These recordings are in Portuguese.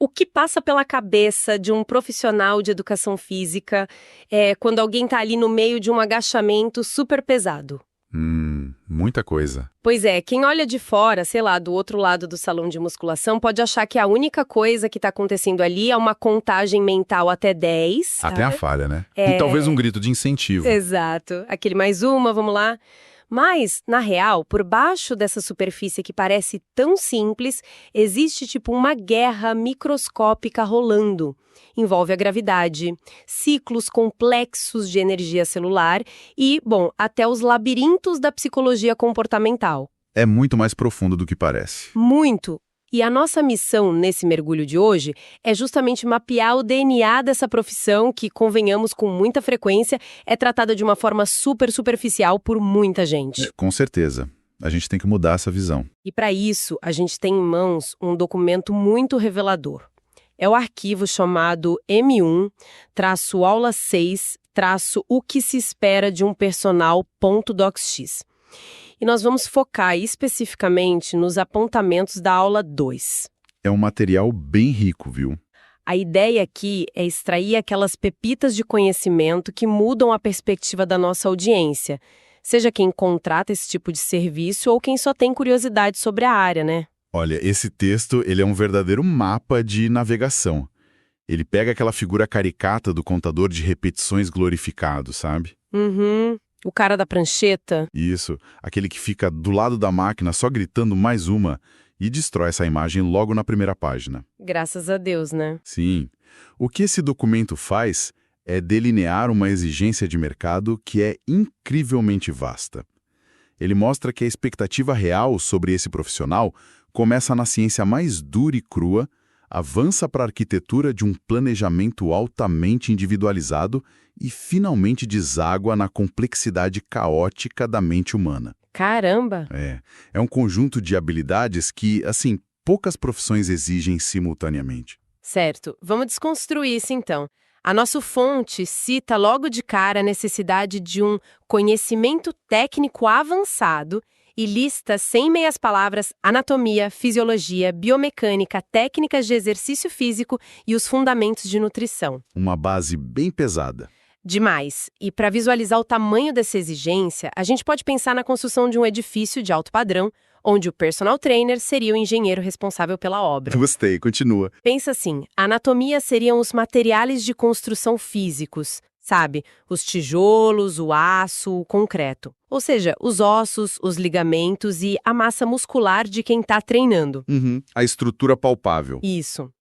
O que passa pela cabeça de um profissional de educação física quando alguém está ali no meio de um agachamento super pesado? Muita coisa. Pois é, quem olha de fora, sei lá, do outro lado do salão de musculação, pode achar que a única coisa que está acontecendo ali é uma contagem mental até 10. Até a falha, né? É. E talvez um grito de incentivo. Exato. Aquele mais uma, vamos lá. Mas, na real, por baixo dessa superfície que parece tão simples, existe tipo uma guerra microscópica rolando. Envolve a gravidade, ciclos complexos de energia celular e, bom, até os labirintos da psicologia comportamental. É muito mais profundo do que parece. Muito! E a nossa missão nesse mergulho de hoje é justamente mapear o DNA dessa profissão que, convenhamos com muita frequência, é tratada de uma forma super superficial por muita gente. Com certeza. A gente tem que mudar essa visão. E para isso, a gente tem em mãos um documento muito revelador. É o arquivo chamado M1-aula 6-o que se espera de um personal.docx. E nós vamos focar especificamente nos apontamentos da aula 2. É um material bem rico, viu? A ideia aqui é extrair aquelas pepitas de conhecimento que mudam a perspectiva da nossa audiência, seja quem contrata esse tipo de serviço ou quem só tem curiosidade sobre a área, né? Olha, esse texto ele é um verdadeiro mapa de navegação. Ele pega aquela figura caricata do contador de repetições glorificado, sabe? Uhum. O cara da prancheta? Isso, aquele que fica do lado da máquina só gritando mais uma e destrói essa imagem logo na primeira página. Graças a Deus, né? Sim. O que esse documento faz é delinear uma exigência de mercado que é incrivelmente vasta. Ele mostra que a expectativa real sobre esse profissional começa na ciência mais dura e crua, avança para a arquitetura de um planejamento altamente individualizado e finalmente deságua na complexidade caótica da mente humana. Caramba! É um conjunto de habilidades que, assim, poucas profissões exigem simultaneamente. Certo, vamos desconstruir isso então. A nossa fonte cita logo de cara a necessidade de um conhecimento técnico avançado e lista, sem meias palavras, anatomia, fisiologia, biomecânica, técnicas de exercício físico e os fundamentos de nutrição. Uma base bem pesada. Demais. E para visualizar o tamanho dessa exigência, a gente pode pensar na construção de um edifício de alto padrão, onde o personal trainer seria o engenheiro responsável pela obra. Gostei, continua. Pensa assim, a anatomia seriam os materiais de construção físicos, sabe? Os tijolos, o aço, o concreto. Ou seja, os ossos, os ligamentos e a massa muscular de quem está treinando. A estrutura palpável. Isso.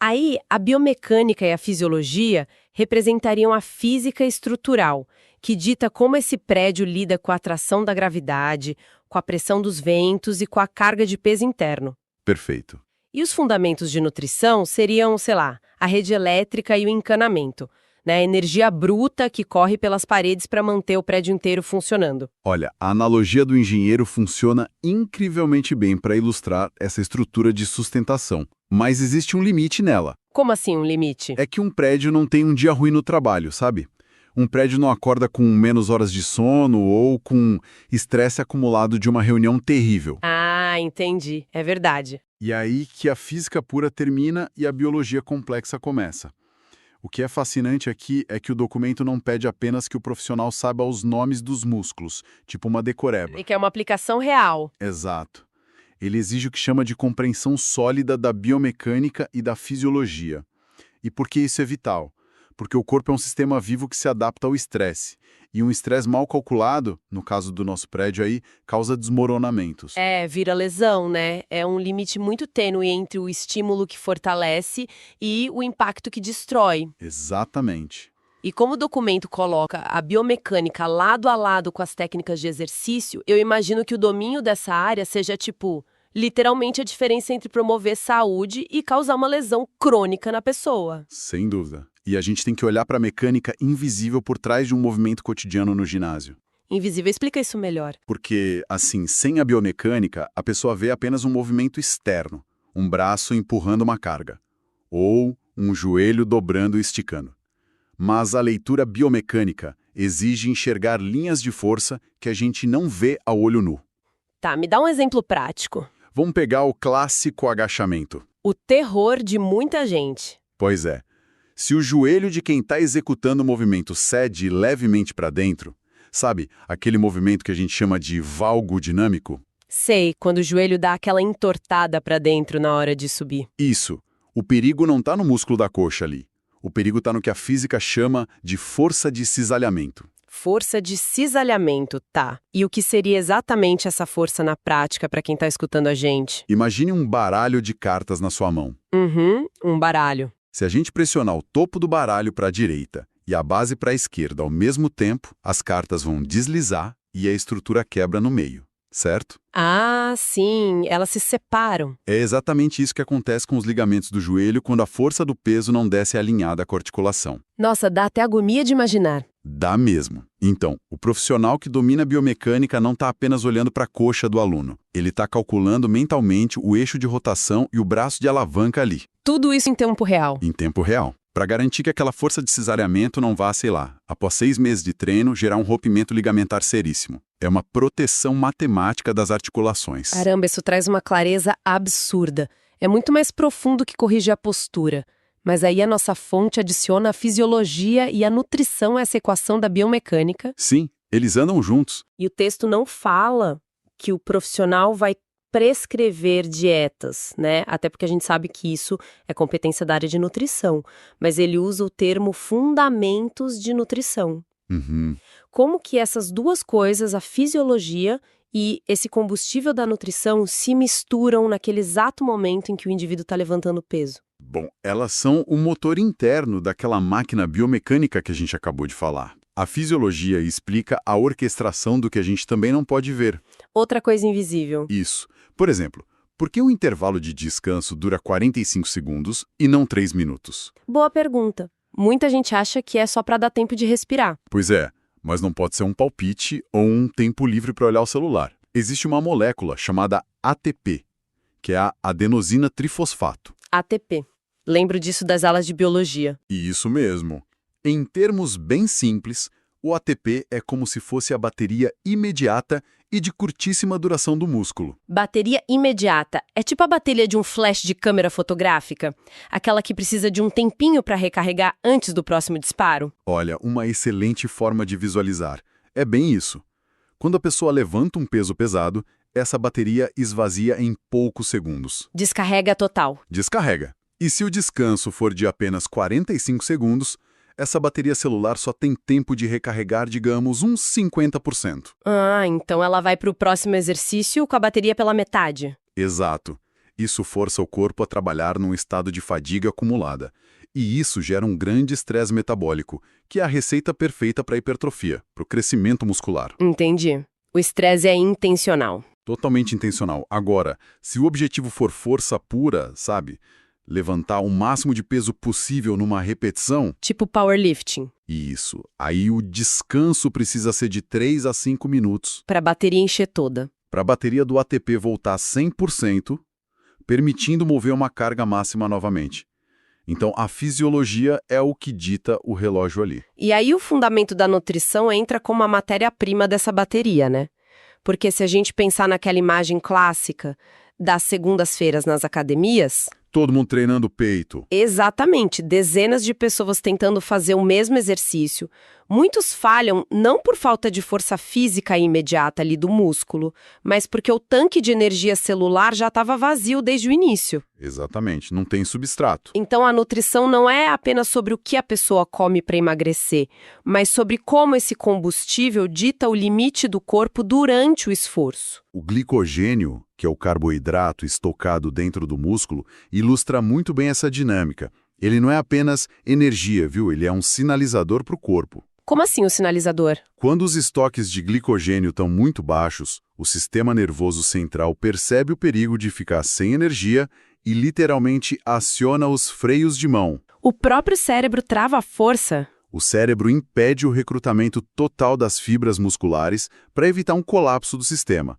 Aí, a biomecânica e a fisiologia representariam a física estrutural, que dita como esse prédio lida com a atração da gravidade, com a pressão dos ventos e com a carga de peso interno. Perfeito. E os fundamentos de nutrição seriam, sei lá, a rede elétrica e o encanamento, né? A energia bruta que corre pelas paredes para manter o prédio inteiro funcionando. Olha, a analogia do engenheiro funciona incrivelmente bem para ilustrar essa estrutura de sustentação. Mas existe um limite nela. Como assim um limite? É que um prédio não tem um dia ruim no trabalho, sabe? Um prédio não acorda com menos horas de sono ou com estresse acumulado de uma reunião terrível. Ah, entendi. É verdade. E aí que a física pura termina e a biologia complexa começa. O que é fascinante aqui é que o documento não pede apenas que o profissional saiba os nomes dos músculos, tipo uma decoreba. E que é uma aplicação real. Exato. Ele exige o que chama de compreensão sólida da biomecânica e da fisiologia. E por que isso é vital? Porque o corpo é um sistema vivo que se adapta ao estresse. E um estresse mal calculado, no caso do nosso prédio aí, causa desmoronamentos. Vira lesão, né? É um limite muito tênue entre o estímulo que fortalece e o impacto que destrói. Exatamente. E como o documento coloca a biomecânica lado a lado com as técnicas de exercício, eu imagino que o domínio dessa área seja, literalmente a diferença entre promover saúde e causar uma lesão crônica na pessoa. Sem dúvida. E a gente tem que olhar para a mecânica invisível por trás de um movimento cotidiano no ginásio. Invisível, explica isso melhor. Porque, assim, sem a biomecânica, a pessoa vê apenas um movimento externo, um braço empurrando uma carga, ou um joelho dobrando e esticando. Mas a leitura biomecânica exige enxergar linhas de força que a gente não vê a olho nu. Tá, me dá um exemplo prático. Vamos pegar o clássico agachamento. O terror de muita gente. Pois é. Se o joelho de quem está executando o movimento cede levemente para dentro, sabe, aquele movimento que a gente chama de valgo dinâmico? Sei, quando o joelho dá aquela entortada para dentro na hora de subir. Isso. O perigo não está no músculo da coxa ali. O perigo está no que a física chama de força de cisalhamento. Força de cisalhamento, tá. E o que seria exatamente essa força na prática para quem está escutando a gente? Imagine um baralho de cartas na sua mão. Um baralho. Se a gente pressionar o topo do baralho para a direita e a base para a esquerda ao mesmo tempo, as cartas vão deslizar e a estrutura quebra no meio, certo? Ah, sim, elas se separam. É exatamente isso que acontece com os ligamentos do joelho quando a força do peso não desce alinhada com a articulação. Nossa, dá até agonia de imaginar. Dá mesmo. Então, o profissional que domina a biomecânica não está apenas olhando para a coxa do aluno. Ele está calculando mentalmente o eixo de rotação e o braço de alavanca ali. Tudo isso em tempo real. Em tempo real. Para garantir que aquela força de cisalhamento não vá, sei lá, após 6 meses de treino, gerar um rompimento ligamentar seríssimo. É uma proteção matemática das articulações. Caramba, isso traz uma clareza absurda. É muito mais profundo que corrigir a postura. Mas aí a nossa fonte adiciona a fisiologia e a nutrição a essa equação da biomecânica. Sim, eles andam juntos. E o texto não fala que o profissional vai prescrever dietas, né? Até porque a gente sabe que isso é competência da área de nutrição. Mas ele usa o termo fundamentos de nutrição. Como que essas duas coisas, a fisiologia e esse combustível da nutrição, se misturam naquele exato momento em que o indivíduo está levantando peso? Bom, elas são o motor interno daquela máquina biomecânica que a gente acabou de falar. A fisiologia explica a orquestração do que a gente também não pode ver. Outra coisa invisível. Isso. Por exemplo, por que o intervalo de descanso dura 45 segundos e não 3 minutos? Boa pergunta. Muita gente acha que é só para dar tempo de respirar. Pois é, mas não pode ser um palpite ou um tempo livre para olhar o celular. Existe uma molécula chamada ATP, que é a adenosina trifosfato. ATP. Lembro disso das aulas de biologia. E isso mesmo. Em termos bem simples, o ATP é como se fosse a bateria imediata e de curtíssima duração do músculo. Bateria imediata. É tipo a bateria de um flash de câmera fotográfica? Aquela que precisa de um tempinho para recarregar antes do próximo disparo? Olha, uma excelente forma de visualizar. É bem isso. Quando a pessoa levanta um peso pesado, essa bateria esvazia em poucos segundos. Descarrega total. Descarrega. E se o descanso for de apenas 45 segundos, essa bateria celular só tem tempo de recarregar, digamos, uns 50%. Ah, então ela vai para o próximo exercício com a bateria pela metade. Exato. Isso força o corpo a trabalhar num estado de fadiga acumulada. E isso gera um grande estresse metabólico, que é a receita perfeita para a hipertrofia, para o crescimento muscular. Entendi. O estresse é intencional. Totalmente intencional. Agora, se o objetivo for força pura, sabe? Levantar o máximo de peso possível numa repetição. Tipo powerlifting. Isso. Aí o descanso precisa ser de 3 a 5 minutos. Para a bateria encher toda. Para a bateria do ATP voltar 100%, permitindo mover uma carga máxima novamente. Então, a fisiologia é o que dita o relógio ali. E aí o fundamento da nutrição entra como a matéria-prima dessa bateria, né? Porque se a gente pensar naquela imagem clássica das segundas-feiras nas academias... Todo mundo treinando o peito. Exatamente, dezenas de pessoas tentando fazer o mesmo exercício. Muitos falham não por falta de força física imediata ali do músculo, mas porque o tanque de energia celular já estava vazio desde o início. Exatamente, não tem substrato. Então a nutrição não é apenas sobre o que a pessoa come para emagrecer, mas sobre como esse combustível dita o limite do corpo durante o esforço. O glicogênio, que é o carboidrato estocado dentro do músculo, ilustra muito bem essa dinâmica. Ele não é apenas energia, viu? Ele é um sinalizador para o corpo. Como assim o sinalizador? Quando os estoques de glicogênio estão muito baixos, o sistema nervoso central percebe o perigo de ficar sem energia e literalmente aciona os freios de mão. O próprio cérebro trava a força? O cérebro impede o recrutamento total das fibras musculares para evitar um colapso do sistema.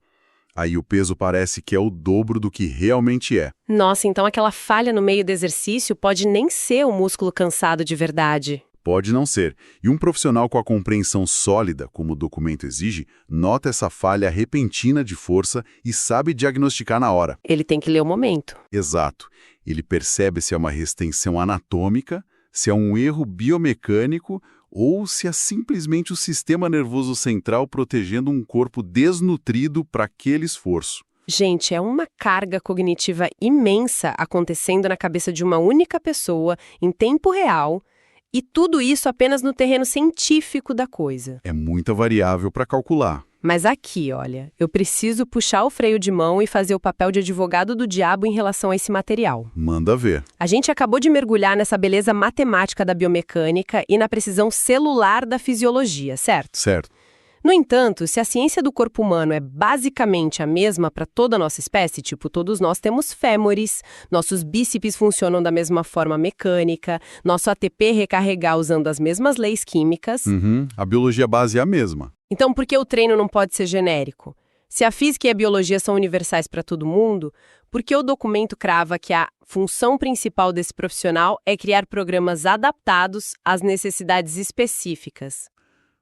Aí o peso parece que é o dobro do que realmente é. Nossa, então aquela falha no meio do exercício pode nem ser o músculo cansado de verdade. Pode não ser. E um profissional com a compreensão sólida, como o documento exige, nota essa falha repentina de força e sabe diagnosticar na hora. Ele tem que ler o momento. Exato. Ele percebe se é uma restrição anatômica, se é um erro biomecânico ou se é simplesmente o sistema nervoso central protegendo um corpo desnutrido para aquele esforço. Gente, é uma carga cognitiva imensa acontecendo na cabeça de uma única pessoa, em tempo real, e tudo isso apenas no terreno científico da coisa. É muita variável para calcular. Mas aqui, olha, eu preciso puxar o freio de mão e fazer o papel de advogado do diabo em relação a esse material. Manda ver. A gente acabou de mergulhar nessa beleza matemática da biomecânica e na precisão celular da fisiologia, certo? Certo. No entanto, se a ciência do corpo humano é basicamente a mesma para toda a nossa espécie, tipo, todos nós temos fêmures, nossos bíceps funcionam da mesma forma mecânica, nosso ATP recarregar usando as mesmas leis químicas. A biologia base é a mesma. Então, por que o treino não pode ser genérico? Se a física e a biologia são universais para todo mundo, por que o documento crava que a função principal desse profissional é criar programas adaptados às necessidades específicas?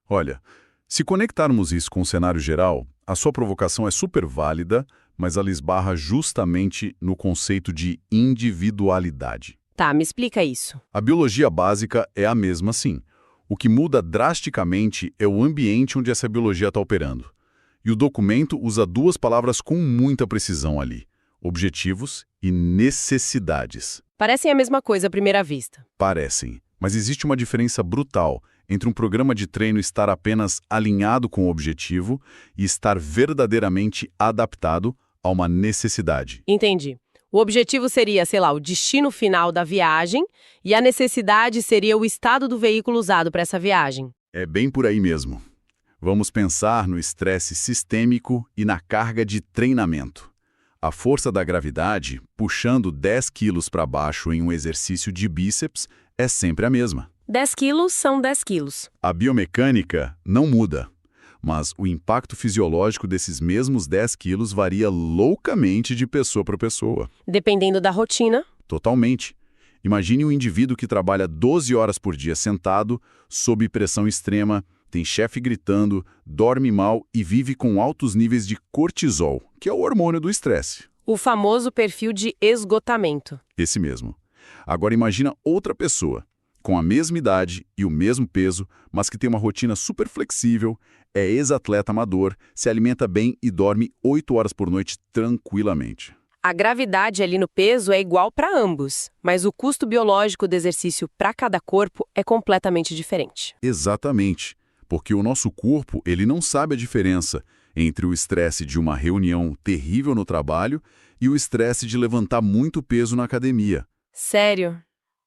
Olha, se conectarmos isso com o cenário geral, a sua provocação é super válida, mas ela esbarra justamente no conceito de individualidade. Tá, me explica isso. A biologia básica é a mesma sim. O que muda drasticamente é o ambiente onde essa biologia está operando. E o documento usa duas palavras com muita precisão ali: objetivos e necessidades. Parecem a mesma coisa à primeira vista. Parecem, mas existe uma diferença brutal entre um programa de treino estar apenas alinhado com o objetivo e estar verdadeiramente adaptado a uma necessidade. Entendi. O objetivo seria, sei lá, o destino final da viagem e a necessidade seria o estado do veículo usado para essa viagem. É bem por aí mesmo. Vamos pensar no estresse sistêmico e na carga de treinamento. A força da gravidade, puxando 10 quilos para baixo em um exercício de bíceps, é sempre a mesma. 10 quilos são 10 quilos. A biomecânica não muda, mas o impacto fisiológico desses mesmos 10 quilos varia loucamente de pessoa para pessoa. Dependendo da rotina. Totalmente. Imagine um indivíduo que trabalha 12 horas por dia sentado, sob pressão extrema, tem chefe gritando, dorme mal e vive com altos níveis de cortisol, que é o hormônio do estresse. O famoso perfil de esgotamento. Esse mesmo. Agora imagina outra pessoa, com a mesma idade e o mesmo peso, mas que tem uma rotina super flexível, é ex-atleta amador, se alimenta bem e dorme 8 horas por noite tranquilamente. A gravidade ali no peso é igual para ambos, mas o custo biológico do exercício para cada corpo é completamente diferente. Exatamente, porque o nosso corpo ele não sabe a diferença entre o estresse de uma reunião terrível no trabalho e o estresse de levantar muito peso na academia. Sério?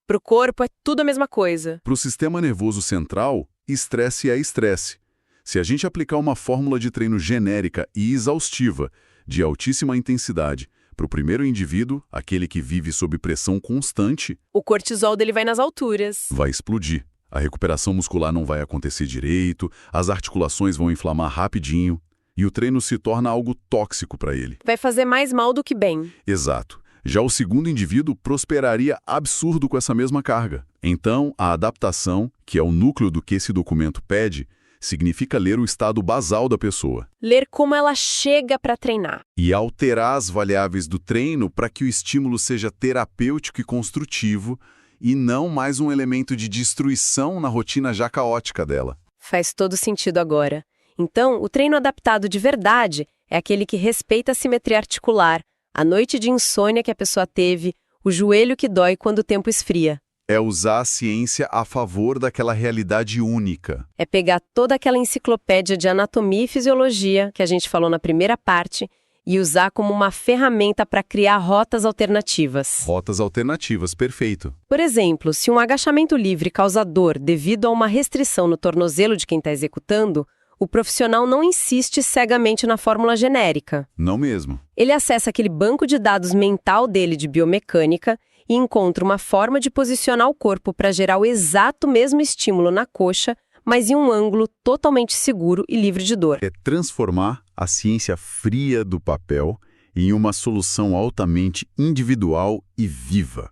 Pro corpo é tudo a mesma coisa. Para o sistema nervoso central, estresse é estresse. Se a gente aplicar uma fórmula de treino genérica e exaustiva, de altíssima intensidade, para o primeiro indivíduo, aquele que vive sob pressão constante, o cortisol dele vai nas alturas. Vai explodir. A recuperação muscular não vai acontecer direito, as articulações vão inflamar rapidinho e o treino se torna algo tóxico para ele. Vai fazer mais mal do que bem. Exato. Já o segundo indivíduo prosperaria absurdo com essa mesma carga. Então, a adaptação, que é o núcleo do que esse documento pede, significa ler o estado basal da pessoa. Ler como ela chega para treinar. E alterar as variáveis do treino para que o estímulo seja terapêutico e construtivo e não mais um elemento de destruição na rotina já caótica dela. Faz todo sentido agora. Então, o treino adaptado de verdade é aquele que respeita a simetria articular, a noite de insônia que a pessoa teve, o joelho que dói quando o tempo esfria. É usar a ciência a favor daquela realidade única. É pegar toda aquela enciclopédia de anatomia e fisiologia que a gente falou na primeira parte e usar como uma ferramenta para criar rotas alternativas. Rotas alternativas, perfeito. Por exemplo, se um agachamento livre causa dor devido a uma restrição no tornozelo de quem está executando, o profissional não insiste cegamente na fórmula genérica. Não mesmo. Ele acessa aquele banco de dados mental dele de biomecânica e encontra uma forma de posicionar o corpo para gerar o exato mesmo estímulo na coxa, mas em um ângulo totalmente seguro e livre de dor. É transformar a ciência fria do papel em uma solução altamente individual e viva.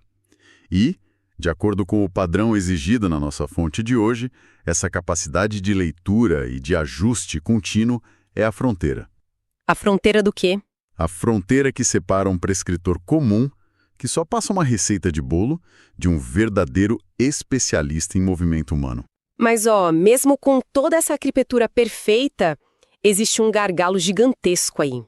E, de acordo com o padrão exigido na nossa fonte de hoje, essa capacidade de leitura e de ajuste contínuo é a fronteira. A fronteira do quê? A fronteira que separa um prescritor comum que só passa uma receita de bolo de um verdadeiro especialista em movimento humano. Mas, ó, mesmo com toda essa arquitetura perfeita, existe um gargalo gigantesco aí.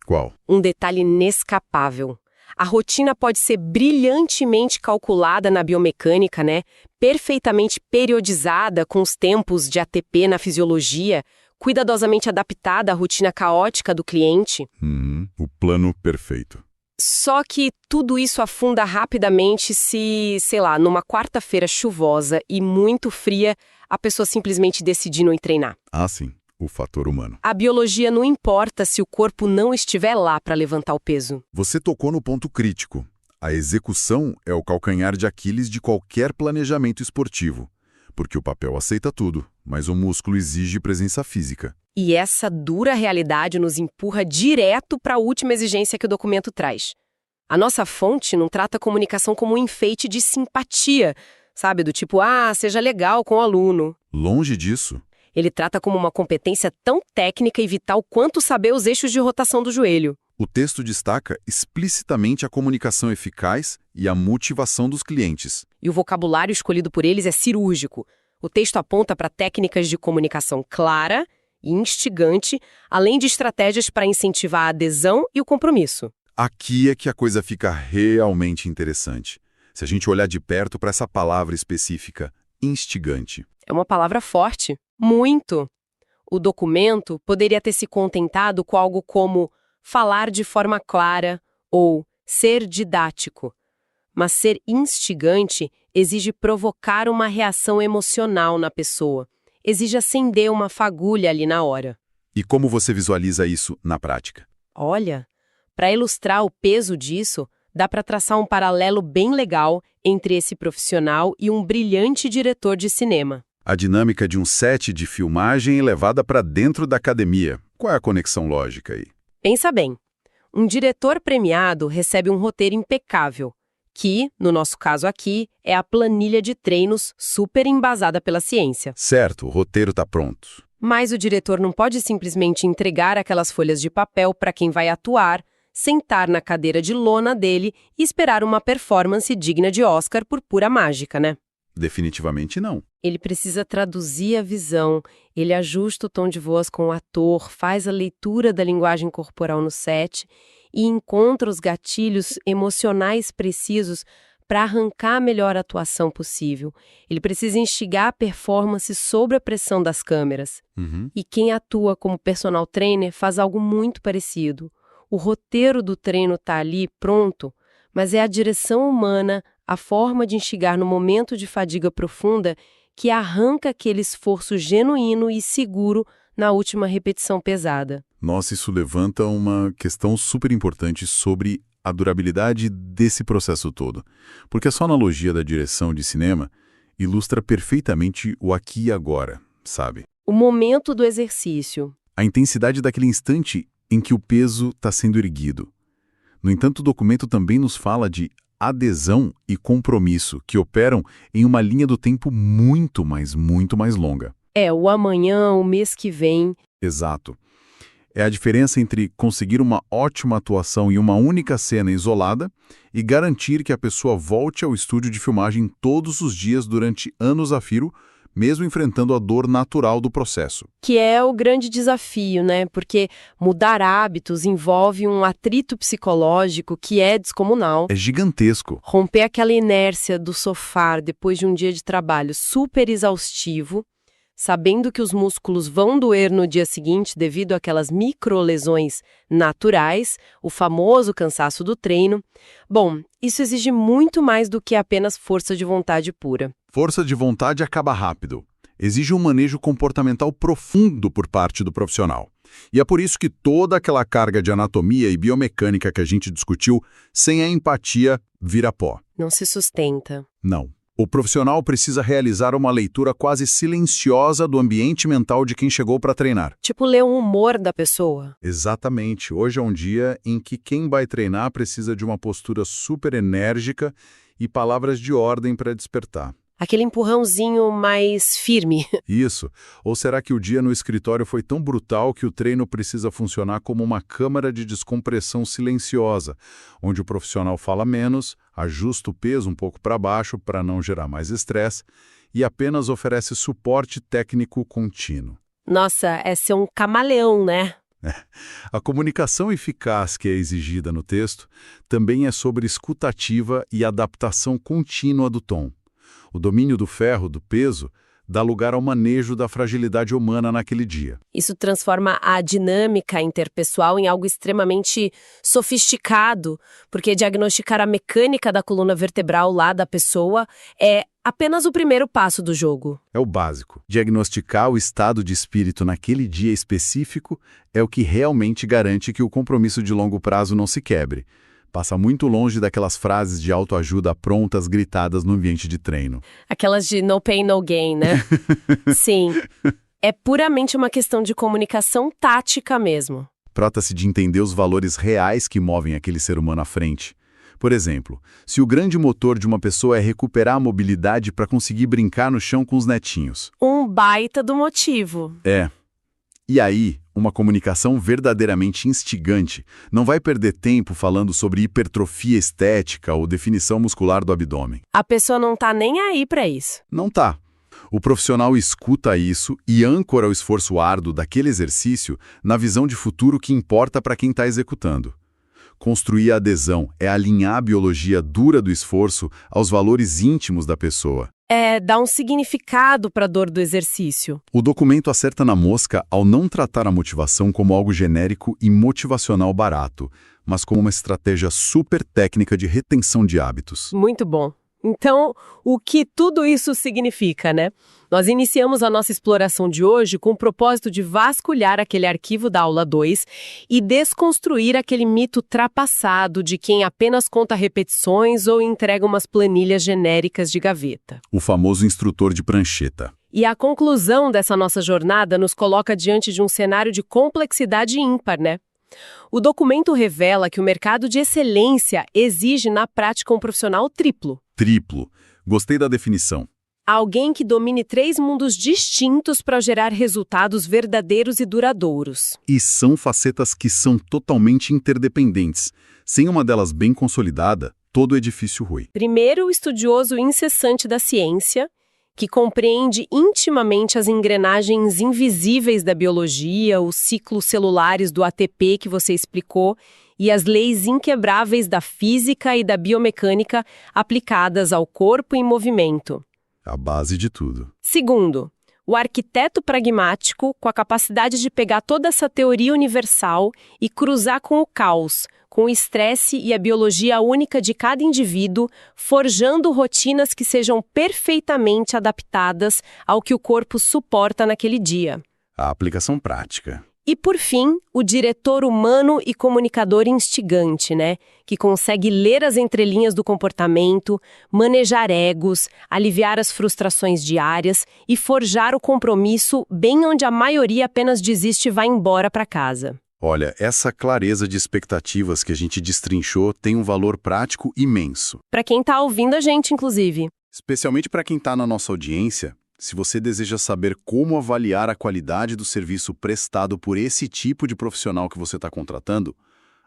Qual? Um detalhe inescapável. A rotina pode ser brilhantemente calculada na biomecânica, né? Perfeitamente periodizada com os tempos de ATP na fisiologia, cuidadosamente adaptada à rotina caótica do cliente. O plano perfeito. Só que tudo isso afunda rapidamente se, sei lá, numa quarta-feira chuvosa e muito fria, a pessoa simplesmente decidir não ir treinar. Ah, sim, o fator humano. A biologia não importa se o corpo não estiver lá para levantar o peso. Você tocou no ponto crítico. A execução é o calcanhar de Aquiles de qualquer planejamento esportivo. Porque o papel aceita tudo, mas o músculo exige presença física. E essa dura realidade nos empurra direto para a última exigência que o documento traz. A nossa fonte não trata a comunicação como um enfeite de simpatia, sabe? Do tipo, seja legal com o aluno. Longe disso. Ele trata como uma competência tão técnica e vital quanto saber os eixos de rotação do joelho. O texto destaca explicitamente a comunicação eficaz e a motivação dos clientes. E o vocabulário escolhido por eles é cirúrgico. O texto aponta para técnicas de comunicação clara e instigante, além de estratégias para incentivar a adesão e o compromisso. Aqui é que a coisa fica realmente interessante. Se a gente olhar de perto para essa palavra específica, instigante. É uma palavra forte. Muito. O documento poderia ter se contentado com algo como falar de forma clara ou ser didático. Mas ser instigante exige provocar uma reação emocional na pessoa. Exige acender uma fagulha ali na hora. E como você visualiza isso na prática? Olha, para ilustrar o peso disso, dá para traçar um paralelo bem legal entre esse profissional e um brilhante diretor de cinema. A dinâmica de um set de filmagem levada para dentro da academia. Qual é a conexão lógica aí? Pensa bem, um diretor premiado recebe um roteiro impecável, que, no nosso caso aqui, é a planilha de treinos super embasada pela ciência. Certo, o roteiro está pronto. Mas o diretor não pode simplesmente entregar aquelas folhas de papel para quem vai atuar, sentar na cadeira de lona dele e esperar uma performance digna de Oscar por pura mágica, né? Definitivamente não. Ele precisa traduzir a visão, ele ajusta o tom de voz com o ator, faz a leitura da linguagem corporal no set e encontra os gatilhos emocionais precisos para arrancar a melhor atuação possível. Ele precisa instigar a performance sob a pressão das câmeras. E quem atua como personal trainer faz algo muito parecido. O roteiro do treino está ali pronto, mas é a direção humana, a forma de instigar no momento de fadiga profunda que arranca aquele esforço genuíno e seguro na última repetição pesada. Nossa, isso levanta uma questão super importante sobre a durabilidade desse processo todo. Porque a sua analogia da direção de cinema ilustra perfeitamente o aqui e agora, sabe? O momento do exercício. A intensidade daquele instante em que o peso está sendo erguido. No entanto, o documento também nos fala de adesão e compromisso, que operam em uma linha do tempo muito mais longa. É, o amanhã, o mês que vem. Exato. É a diferença entre conseguir uma ótima atuação em uma única cena isolada e garantir que a pessoa volte ao estúdio de filmagem todos os dias durante anos a fio, mesmo enfrentando a dor natural do processo. Que é o grande desafio, né? Porque mudar hábitos envolve um atrito psicológico que é descomunal. É gigantesco. Romper aquela inércia do sofá depois de um dia de trabalho super exaustivo, sabendo que os músculos vão doer no dia seguinte devido àquelas microlesões naturais, o famoso cansaço do treino. Bom, isso exige muito mais do que apenas força de vontade pura. Força de vontade acaba rápido. Exige um manejo comportamental profundo por parte do profissional. E é por isso que toda aquela carga de anatomia e biomecânica que a gente discutiu, sem a empatia, vira pó. Não se sustenta. Não. O profissional precisa realizar uma leitura quase silenciosa do ambiente mental de quem chegou para treinar. Tipo ler o humor da pessoa. Exatamente. Hoje é um dia em que quem vai treinar precisa de uma postura super enérgica e palavras de ordem para despertar. Aquele empurrãozinho mais firme. Isso. Ou será que o dia no escritório foi tão brutal que o treino precisa funcionar como uma câmara de descompressão silenciosa, onde o profissional fala menos, ajusta o peso um pouco para baixo para não gerar mais estresse e apenas oferece suporte técnico contínuo? Nossa, é ser um camaleão, né? A comunicação eficaz que é exigida no texto também é sobre escutativa e adaptação contínua do tom. O domínio do ferro, do peso, dá lugar ao manejo da fragilidade humana naquele dia. Isso transforma a dinâmica interpessoal em algo extremamente sofisticado, porque diagnosticar a mecânica da coluna vertebral lá da pessoa é apenas o primeiro passo do jogo. É o básico. Diagnosticar o estado de espírito naquele dia específico é o que realmente garante que o compromisso de longo prazo não se quebre. Passa muito longe daquelas frases de autoajuda prontas gritadas no ambiente de treino. Aquelas de no pain, no gain, né? Sim. É puramente uma questão de comunicação tática mesmo. Trata-se de entender os valores reais que movem aquele ser humano à frente. Por exemplo, se o grande motor de uma pessoa é recuperar a mobilidade para conseguir brincar no chão com os netinhos. Um baita do motivo. É. E aí, uma comunicação verdadeiramente instigante não vai perder tempo falando sobre hipertrofia estética ou definição muscular do abdômen. A pessoa não tá nem aí pra isso. Não tá. O profissional escuta isso e âncora o esforço árduo daquele exercício na visão de futuro que importa para quem está executando. Construir a adesão é alinhar a biologia dura do esforço aos valores íntimos da pessoa. É dar um significado para a dor do exercício. O documento acerta na mosca ao não tratar a motivação como algo genérico e motivacional barato, mas como uma estratégia super técnica de retenção de hábitos. Muito bom. Então, o que tudo isso significa, né? Nós iniciamos a nossa exploração de hoje com o propósito de vasculhar aquele arquivo da aula 2 e desconstruir aquele mito ultrapassado de quem apenas conta repetições ou entrega umas planilhas genéricas de gaveta. O famoso instrutor de prancheta. E a conclusão dessa nossa jornada nos coloca diante de um cenário de complexidade ímpar, né? O documento revela que o mercado de excelência exige na prática um profissional triplo. Triplo. Gostei da definição. Alguém que domine 3 mundos distintos para gerar resultados verdadeiros e duradouros. E são facetas que são totalmente interdependentes. Sem uma delas bem consolidada, todo o edifício rui. Primeiro, o estudioso incessante da ciência, que compreende intimamente as engrenagens invisíveis da biologia, os ciclos celulares do ATP que você explicou e as leis inquebráveis da física e da biomecânica aplicadas ao corpo em movimento. A base de tudo. Segundo, o arquiteto pragmático com a capacidade de pegar toda essa teoria universal e cruzar com o caos, com o estresse e a biologia única de cada indivíduo, forjando rotinas que sejam perfeitamente adaptadas ao que o corpo suporta naquele dia. A aplicação prática. E, por fim, o diretor humano e comunicador instigante, né? Que consegue ler as entrelinhas do comportamento, manejar egos, aliviar as frustrações diárias e forjar o compromisso bem onde a maioria apenas desiste e vai embora para casa. Olha, essa clareza de expectativas que a gente destrinchou tem um valor prático imenso. Para quem está ouvindo a gente, inclusive. Especialmente para quem está na nossa audiência, se você deseja saber como avaliar a qualidade do serviço prestado por esse tipo de profissional que você está contratando,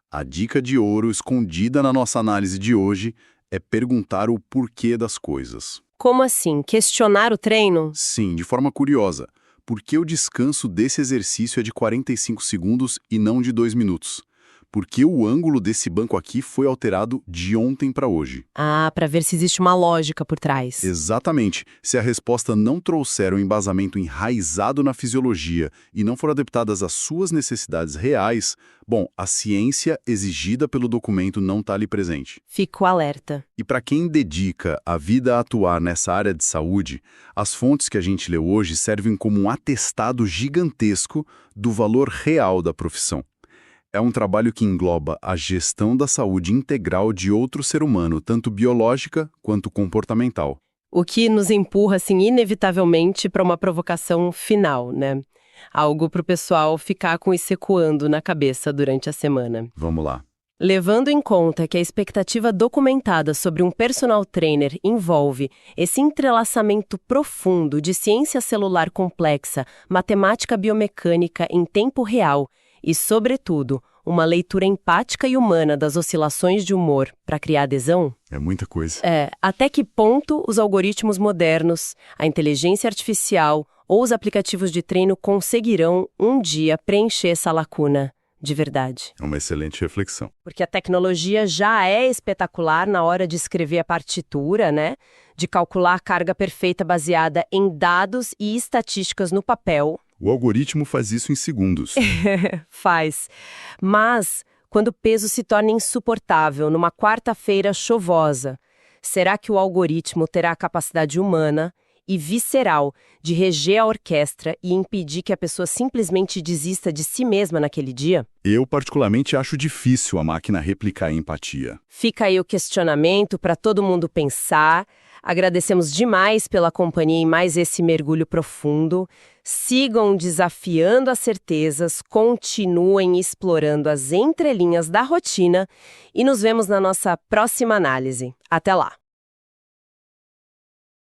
a dica de ouro escondida na nossa análise de hoje é perguntar o porquê das coisas. Como assim? Questionar o treino? Sim, de forma curiosa. Por que o descanso desse exercício é de 45 segundos e não de 2 minutos? Por que o ângulo desse banco aqui foi alterado de ontem para hoje? Ah, para ver se existe uma lógica por trás. Exatamente. Se a resposta não trouxer um embasamento enraizado na fisiologia e não for adaptadas às suas necessidades reais, bom, a ciência exigida pelo documento não está ali presente. Fico alerta. E para quem dedica a vida a atuar nessa área de saúde, as fontes que a gente leu hoje servem como um atestado gigantesco do valor real da profissão. É um trabalho que engloba a gestão da saúde integral de outro ser humano, tanto biológica quanto comportamental. O que nos empurra, assim, inevitavelmente para uma provocação final, né? Algo para o pessoal ficar com isso ecoando na cabeça durante a semana. Vamos lá. Levando em conta que a expectativa documentada sobre um personal trainer envolve esse entrelaçamento profundo de ciência celular complexa, matemática biomecânica em tempo real e, sobretudo, uma leitura empática e humana das oscilações de humor para criar adesão? É muita coisa. Até que ponto os algoritmos modernos, a inteligência artificial ou os aplicativos de treino conseguirão um dia preencher essa lacuna? De verdade. É uma excelente reflexão. Porque a tecnologia já é espetacular na hora de escrever a partitura, né? De calcular a carga perfeita baseada em dados e estatísticas no papel. O algoritmo faz isso em segundos. Faz. Mas, quando o peso se torna insuportável numa quarta-feira chuvosa, será que o algoritmo terá a capacidade humana e visceral de reger a orquestra e impedir que a pessoa simplesmente desista de si mesma naquele dia? Eu, particularmente, acho difícil a máquina replicar a empatia. Fica aí o questionamento para todo mundo pensar. Agradecemos demais pela companhia em mais esse mergulho profundo. Sigam desafiando as certezas, continuem explorando as entrelinhas da rotina e nos vemos na nossa próxima análise. Até lá!